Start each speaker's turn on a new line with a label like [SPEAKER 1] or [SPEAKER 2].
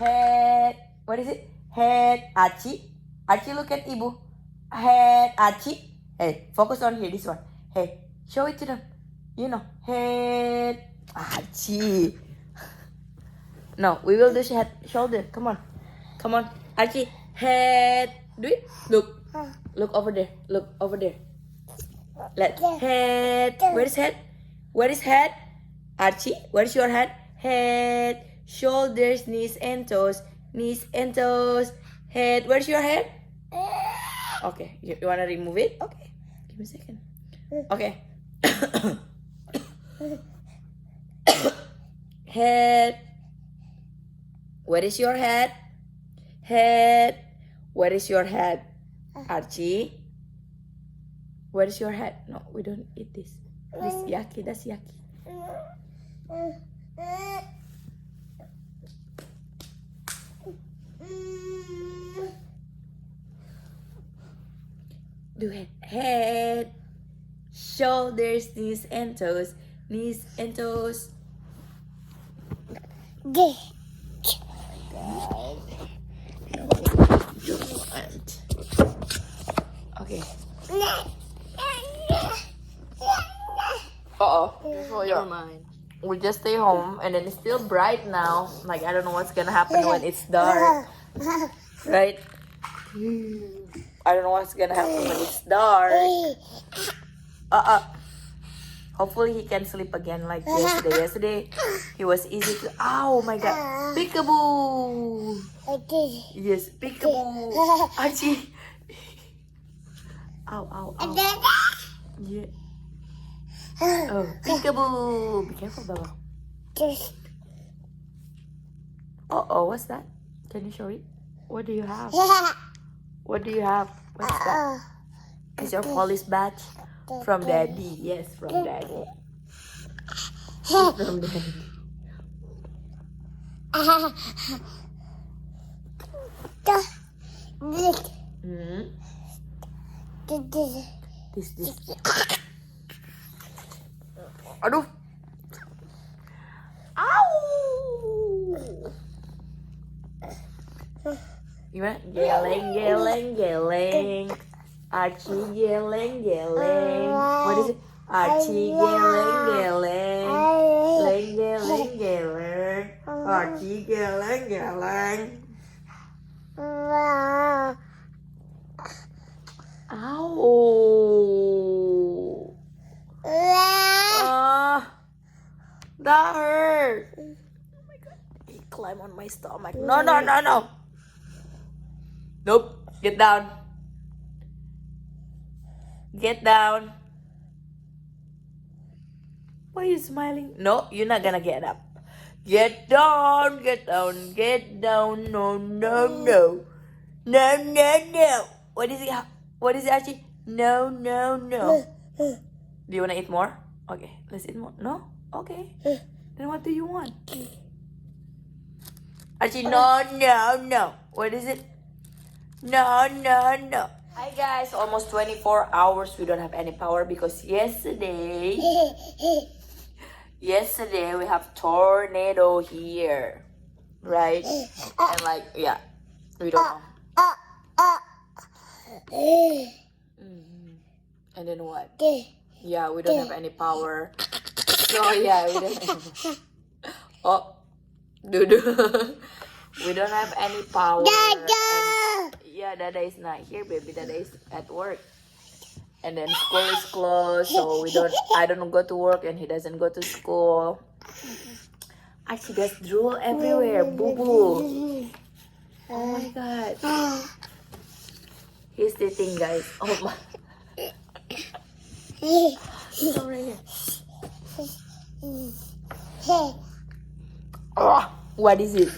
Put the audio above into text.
[SPEAKER 1] Head. What is it? Head. Archie. Archie, look at Ibu. Head. Archie. Hey, focus on here. This one. Hey, show it to them. You know. Head. Archie. No, we will do head, shoulder. Come on. Come on. Archie. Head. Do it. Look. Look over there. Look over there. Let head. Where is head? Where is head? Archie, where's your head? Head, shoulders, knees and toes. Knees and toes. Head, where's your head? Okay, you wanna remove it? Okay, give me a second. Okay. Head. Where is your head? Head. Where is your head? Archie. Where is your head? No, we don't eat this. This yucky, that's yucky. Do it. Head, shoulders, knees and toes. Knees and toes. Okay. Uh-oh.
[SPEAKER 2] Never mind.
[SPEAKER 1] We just stay home and then it's still bright now. Like, I don't know what's gonna happen when it's dark. Right? I don't know what's gonna happen when it's dark. Hopefully he can sleep again like yesterday. Yesterday, he was easy to... Oh my god. Peekaboo! Yes, peekaboo. Archie. Ow, ow, ow. Yeah. Oh, peekaboo! Be careful, Baba. Uh-oh, what's that? Can you show it? What do you have? What do you have? What's that? Is your police badge? From Daddy. Yes, from Daddy. From Daddy. Hmm? This. Aduh. Au. Gimana? Geleng. Archie geleng. What is it? Archie geleng. Geleng. Archie geleng. Ow. That hurt. Oh my god. He climbed on my stomach. No. Nope. Get down. Get down. Why are you smiling? No, you're not gonna get up. Get down. No. What is it? What is it, Archie? No. Do you wanna eat more? Okay, let's eat more. No? Okay. Then what do you want? Archie, no. What is it? No. Hi guys, almost 24 hours we don't have any power because yesterday we have tornado here, right? And like, yeah, we don't know. And then what? Yeah, we don't have any power. So yeah, we don't have... Oh, Dudu. We don't have any power. And, yeah, Dada is not here, baby. Dada is at work. And then school is closed, so I don't go to work and he doesn't go to school. Actually, there's drool everywhere. Boo-boo. Oh my god. He's sitting, guys. Oh my. Sorry. Oh, what is it?